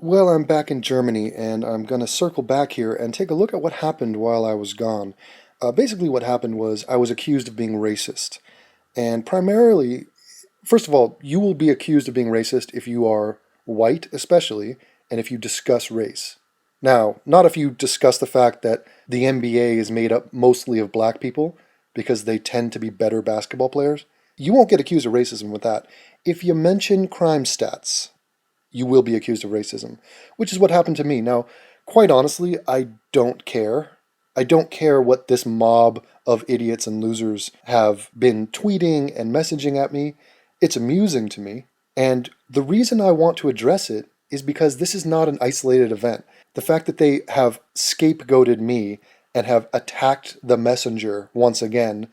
Well, I'm back in Germany, and I'm going to circle back here and take a look at what happened while I was gone. Basically, what happened was I was accused of being racist. And primarily, first of all, you will be accused of being racist if you are white, especially, and if you discuss race. Now, not if you discuss the fact that the NBA is made up mostly of black people because they tend to be better basketball players. You won't get accused of racism with that. If you mention crime stats, you will be accused of racism, which is what happened to me. Now, quite honestly, I don't care. I don't care what this mob of idiots and losers have been tweeting and messaging at me. It's amusing to me. And the reason I want to address it is because this is not an isolated event. The fact that they have scapegoated me and have attacked the messenger once again,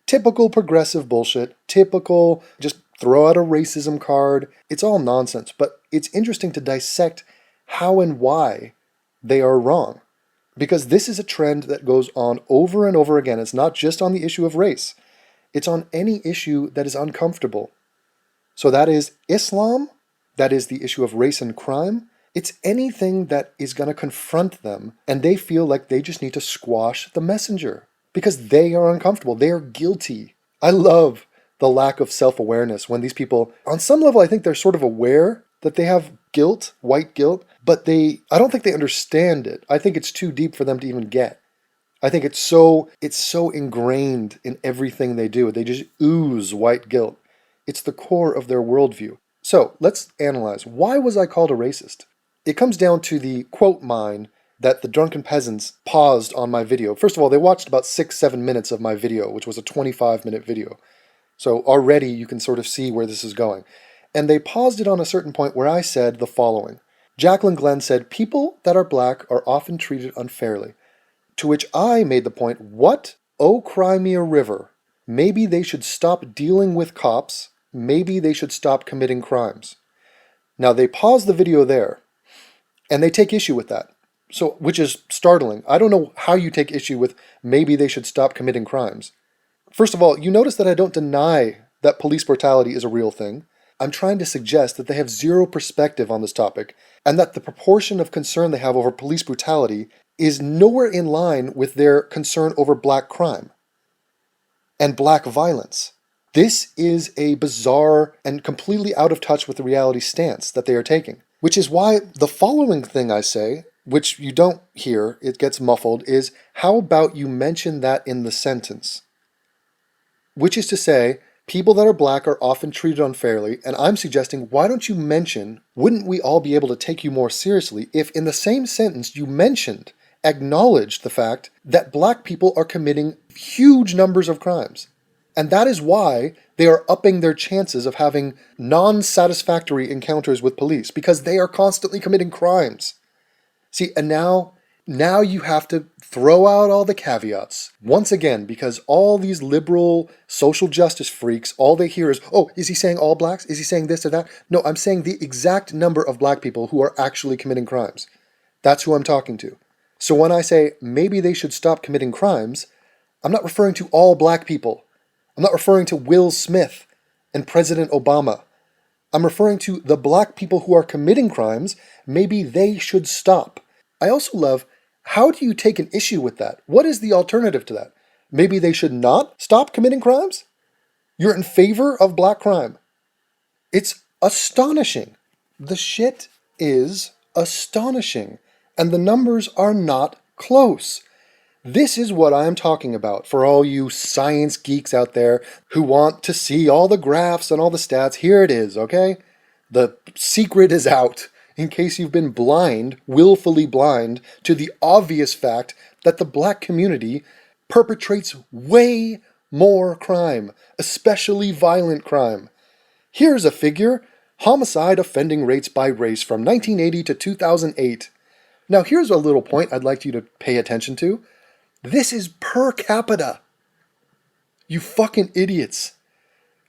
typical progressive bullshit, typical just throw out a racism card. It's all nonsense, but it's interesting to dissect how and why they are wrong. Because this is a trend that goes on over and over again. It's not just on the issue of race, it's on any issue that is uncomfortable. So that is Islam, that is the issue of race and crime. It's anything that is going to confront them, and they feel like they just need to squash the messenger because they are uncomfortable. They are guilty. I love the lack of self-awareness when these people, on some level, I think they're sort of aware that they have guilt, white guilt, but I don't think they understand it. I think it's too deep for them to even get. I think it's so ingrained in everything they do. They just ooze white guilt. It's the core of their worldview. So let's analyze. Why was I called a racist? It comes down to the quote mine that the drunken peasants paused on my video. First of all, they watched about 6-7 minutes of my video, which was a 25-minute video. So already you can sort of see where this is going. And they paused it on a certain point where I said the following. Jacqueline Glenn said, "People that are black are often treated unfairly." To which I made the point, what? Oh, cry me a river. Maybe they should stop dealing with cops. Maybe they should stop committing crimes. Now they paused the video there, and they take issue with that. So, which is startling. I don't know how you take issue with maybe they should stop committing crimes. First of all, you notice that I don't deny that police brutality is a real thing. I'm trying to suggest that they have zero perspective on this topic, and that the proportion of concern they have over police brutality is nowhere in line with their concern over black crime and black violence. This is a bizarre and completely out of touch with the reality stance that they are taking. Which is why the following thing I say, which you don't hear, it gets muffled, is how about you mention that in the sentence? Which is to say, people that are black are often treated unfairly, and I'm suggesting, why don't you mention, wouldn't we all be able to take you more seriously if in the same sentence you mentioned, acknowledged the fact that black people are committing huge numbers of crimes? And that is why they are upping their chances of having non-satisfactory encounters with police, because they are constantly committing crimes. See, and now you have to throw out all the caveats. Once again, because all these liberal social justice freaks, all they hear is, oh, is he saying all blacks? Is he saying this or that? No, I'm saying the exact number of black people who are actually committing crimes. That's who I'm talking to. So when I say maybe they should stop committing crimes, I'm not referring to all black people. I'm not referring to Will Smith and President Obama. I'm referring to the black people who are committing crimes. Maybe they should stop. I also love, how do you take an issue with that? What is the alternative to that? Maybe they should not stop committing crimes? You're in favor of black crime. It's astonishing. The shit is astonishing. And the numbers are not close. This is what I am talking about for all you science geeks out there who want to see all the graphs and all the stats. Here it is, okay? The secret is out, in case you've been blind, willfully blind, to the obvious fact that the black community perpetrates way more crime, especially violent crime. Here's a figure: homicide offending rates by race from 1980 to 2008. Now here's a little point I'd like you to pay attention to. This is per capita. You fucking idiots.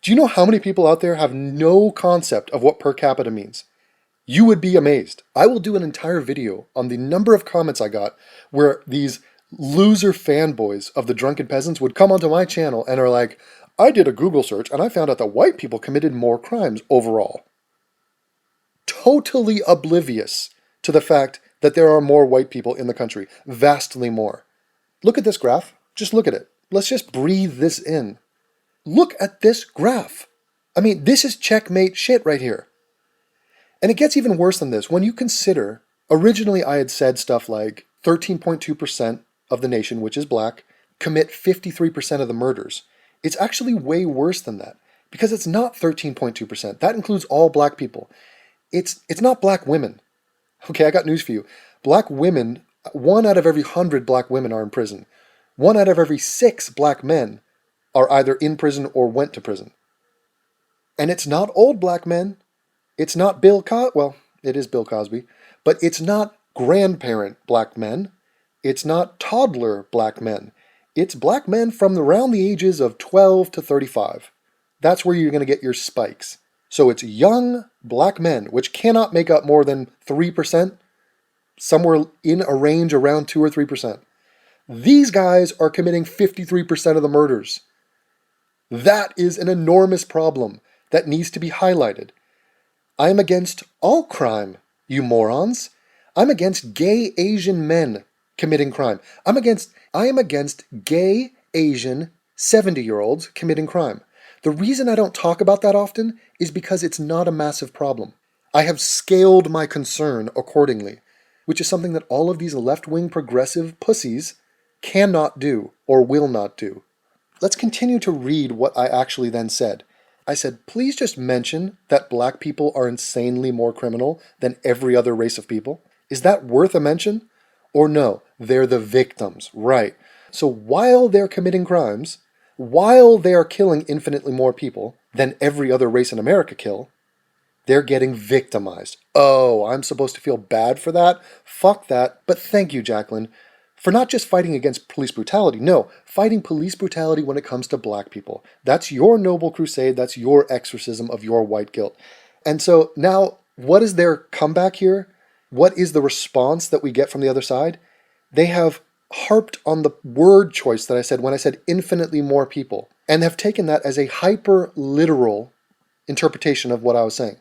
Do you know how many people out there have no concept of what per capita means? You would be amazed. I will do an entire video on the number of comments I got where these loser fanboys of the drunken peasants would come onto my channel and are like, I did a Google search and I found out that white people committed more crimes overall. Totally oblivious to the fact that there are more white people in the country, vastly more. Look at this graph. Just look at it. Let's just breathe this in. Look at this graph. I mean, this is checkmate shit right here. And it gets even worse than this. When you consider, originally I had said stuff like 13.2% of the nation, which is black, commit 53% of the murders. It's actually way worse than that, because it's not 13.2%. That includes all black people. It's not black women. Okay, I got news for you. Black women, 1 out of every 100 black women are in prison. 1 out of every 6 black men are either in prison or went to prison. And it's not old black men. It's not well, it is Bill Cosby, but it's not grandparent black men. It's not toddler black men. It's black men from around the ages of 12 to 35. That's where you're going to get your spikes. So it's young black men, which cannot make up more than 3%, somewhere in a range around 2 or 3%. These guys are committing 53% of the murders. That is an enormous problem that needs to be highlighted. I am against all crime, you morons. I'm against gay Asian men committing crime. I am against gay Asian 70-year-olds committing crime. The reason I don't talk about that often is because it's not a massive problem. I have scaled my concern accordingly, which is something that all of these left-wing progressive pussies cannot do or will not do. Let's continue to read what I actually then said. I said, please just mention that black people are insanely more criminal than every other race of people. Is that worth a mention? Or no, they're the victims, right? So while they're committing crimes, while they are killing infinitely more people than every other race in America kill, they're getting victimized. Oh, I'm supposed to feel bad for that? Fuck that. But thank you, Jacqueline, for not just fighting against police brutality. No, fighting police brutality when it comes to black people. That's your noble crusade. That's your exorcism of your white guilt. And so now, what is their comeback here? What is the response that we get from the other side? They have harped on the word choice that I said when I said infinitely more people, and have taken that as a hyper-literal interpretation of what I was saying.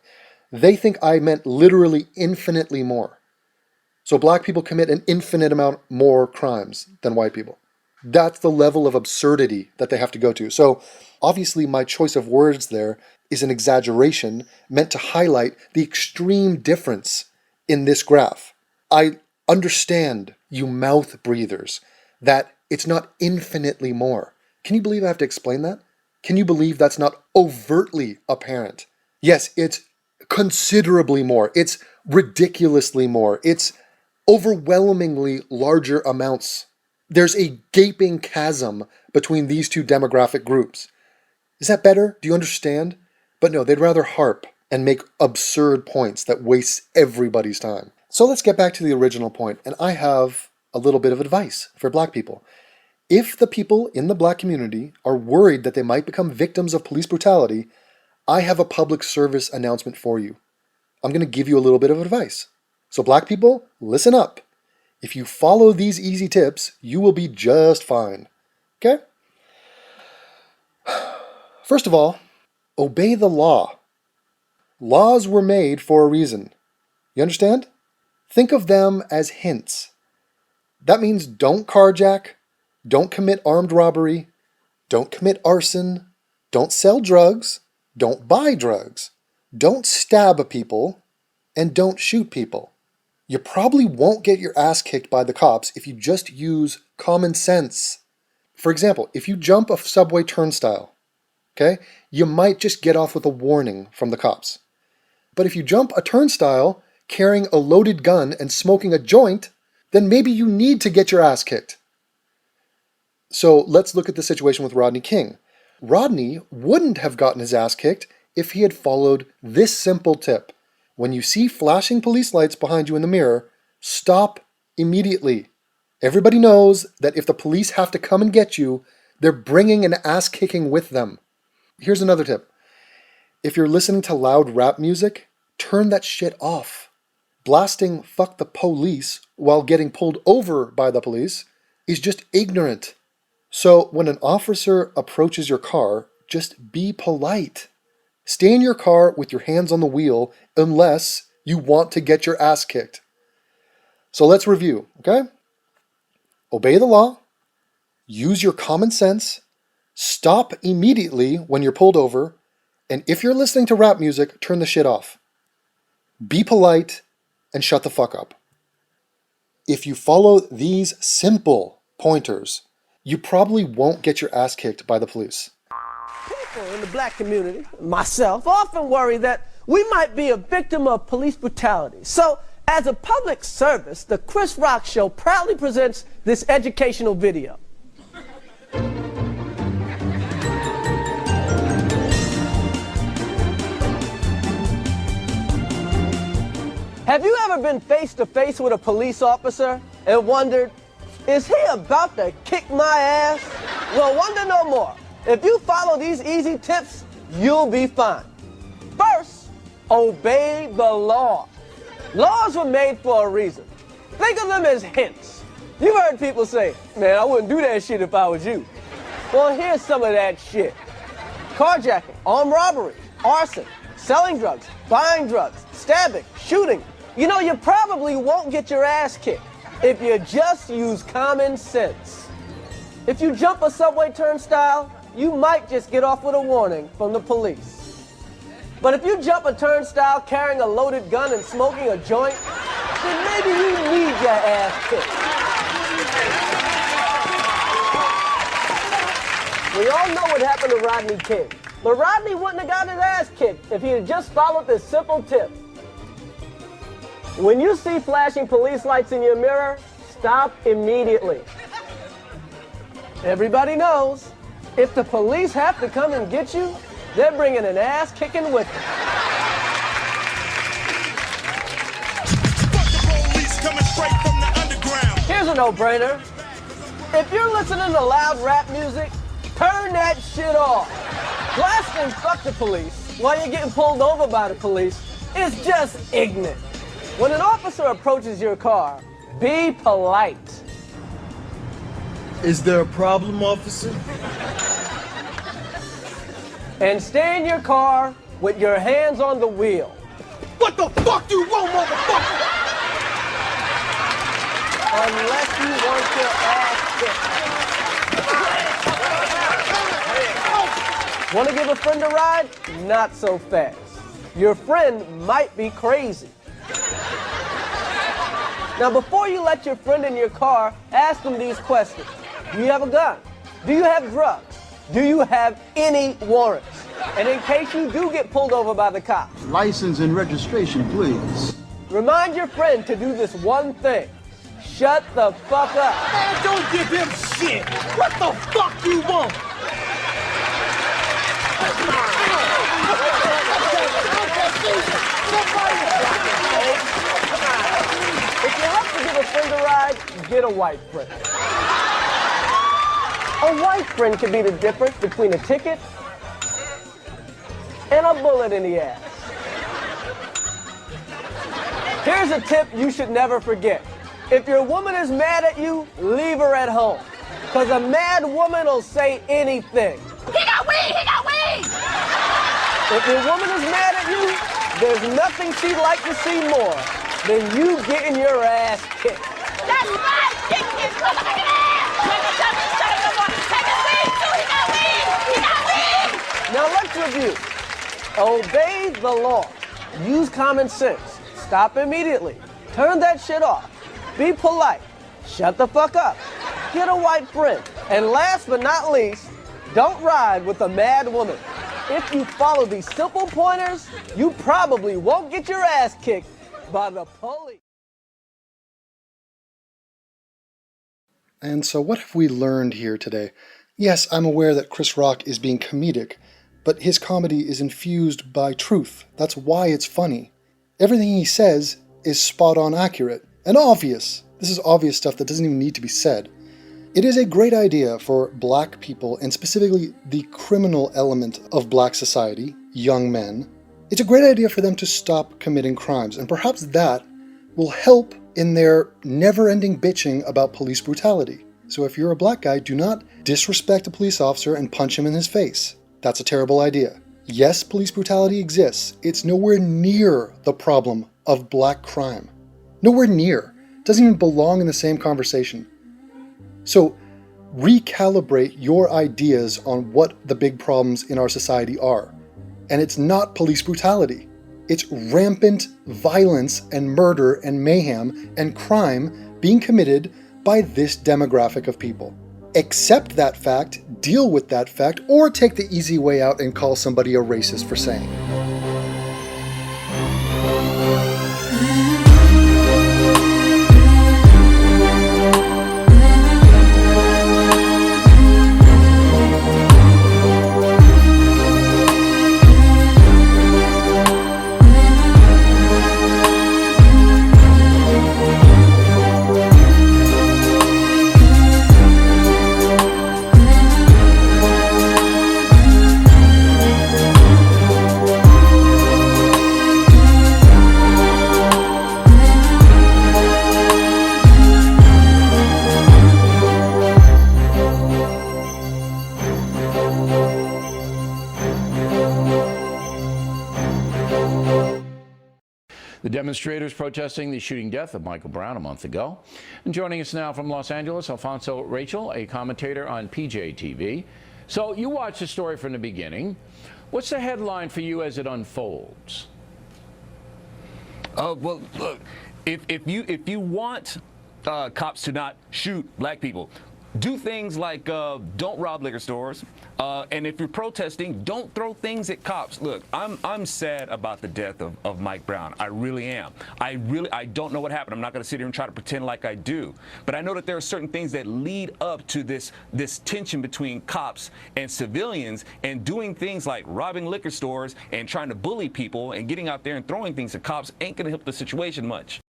They think I meant literally infinitely more. So black people commit an infinite amount more crimes than white people. That's the level of absurdity that they have to go to. So obviously my choice of words there is an exaggeration meant to highlight the extreme difference in this graph. I understand, you mouth breathers, that it's not infinitely more. Can you believe I have to explain that? Can you believe that's not overtly apparent? Yes, it's considerably more. It's ridiculously more. It's overwhelmingly larger amounts. There's a gaping chasm between these two demographic groups. Is that better? Do you understand? But no, they'd rather harp and make absurd points that waste everybody's time. So let's get back to the original point, and I have a little bit of advice for black people. If the people in the black community are worried that they might become victims of police brutality, I have a public service announcement for you. I'm going to give you a little bit of advice. So black people, listen up. If you follow these easy tips, you will be just fine. Okay? First of all, obey the law. Laws were made for a reason. You understand? Think of them as hints. That means don't carjack, don't commit armed robbery, don't commit arson, don't sell drugs, don't buy drugs, don't stab people, and don't shoot people. You probably won't get your ass kicked by the cops if you just use common sense. For example, if you jump a subway turnstile, okay, you might just get off with a warning from the cops. But if you jump a turnstile carrying a loaded gun and smoking a joint, then maybe you need to get your ass kicked. So let's look at the situation with Rodney King. Rodney wouldn't have gotten his ass kicked if he had followed this simple tip. When you see flashing police lights behind you in the mirror, stop immediately. Everybody knows that if the police have to come and get you, they're bringing an ass kicking with them. Here's another tip. If you're listening to loud rap music, turn that shit off. Blasting "fuck the police" while getting pulled over by the police is just ignorant. So when an officer approaches your car, just be polite. Stay in your car with your hands on the wheel unless you want to get your ass kicked. So let's review, okay? Obey the law, use your common sense, stop immediately when you're pulled over, and if you're listening to rap music, turn the shit off. Be polite and shut the fuck up. If you follow these simple pointers, you probably won't get your ass kicked by the police. People in the black community, myself, often worry that we might be a victim of police brutality. So, as a public service, the Chris Rock Show proudly presents this educational video. Have you ever been face to face with a police officer and wondered, is he about to kick my ass? Well, wonder no more. If you follow these easy tips, you'll be fine. First, obey the law. Laws were made for a reason. Think of them as hints. You've heard people say, man, I wouldn't do that shit if I was you. Well, here's some of that shit. Carjacking, armed robbery, arson, selling drugs, buying drugs, stabbing, shooting. You know, you probably won't get your ass kicked if you just use common sense. If you jump a subway turnstile, you might just get off with a warning from the police. But if you jump a turnstile carrying a loaded gun and smoking a joint, then maybe you need your ass kicked. We all know what happened to Rodney King. But Rodney wouldn't have gotten his ass kicked if he had just followed this simple tip. When you see flashing police lights in your mirror, stop immediately. Everybody knows, if the police have to come and get you, they're bringing an ass kicking with them. Here's a no-brainer. If you're listening to loud rap music, turn that shit off. Blasting "fuck the police" while you're getting pulled over by the police is just ignorant. When an officer approaches your car, be polite. Is there a problem, officer? And stay in your car with your hands on the wheel. What the fuck you want, motherfucker? Unless you want your ass kicked. Want to give a friend a ride? Not so fast. Your friend might be crazy. Now, before you let your friend in your car, ask them these questions. Do you have a gun? Do you have drugs? Do you have any warrants? And in case you do get pulled over by the cops, License and registration, please. remind your friend to do this one thing. Shut the fuck up. Man, don't give him shit. What the fuck you want? If you have to give a friend a ride, get a white friend. A white friend can be the difference between a ticket and a bullet in the ass. Here's a tip you should never forget. If your woman is mad at you, leave her at home. Because a mad woman will say anything. He got weed! He got weed! If your woman is mad at you, there's nothing she'd like to see more than you getting your ass kicked. That's right! Kick his motherfucking ass! Take his weed too! He got weed! He got weed! Now let's review. Obey the law. Use common sense. Stop immediately. Turn that shit off. Be polite. Shut the fuck up. Get a white friend. And last but not least, don't ride with a mad woman. If you follow these simple pointers, you probably won't get your ass kicked by the police. And so what have we learned here today? Yes, I'm aware that Chris Rock is being comedic, but his comedy is infused by truth. That's why it's funny. Everything he says is spot on accurate and obvious. This is obvious stuff that doesn't even need to be said. It is a great idea for black people, and specifically the criminal element of black society, young men. It's a great idea for them to stop committing crimes, and perhaps that will help in their never-ending bitching about police brutality. So if you're a black guy, do not disrespect a police officer and punch him in his face. That's a terrible idea. Yes, police brutality exists. It's nowhere near the problem of black crime. Nowhere near. doesn't even belong in the same conversation. So recalibrate your ideas on what the big problems in our society are. And it's not police brutality. It's rampant violence and murder and mayhem and crime being committed by this demographic of people. Accept that fact, deal with that fact, or take the easy way out and call somebody a racist for saying it. The demonstrators protesting the shooting death of Michael Brown a month ago. And joining us now from Los Angeles, Alfonso Rachel, a commentator on PJTV. So you watched the story from the beginning. What's the headline for you as it unfolds? Well, look, if you want cops to not shoot black people, do things like don't rob liquor stores, and if you're protesting, don't throw things at cops. Look, I'm sad about the death of Mike Brown. I really am. I don't know what happened. I'm not going to sit here and try to pretend like I do. But I know that there are certain things that lead up to this tension between cops and civilians, and doing things like robbing liquor stores and trying to bully people and getting out there and throwing things at cops ain't going to help the situation much.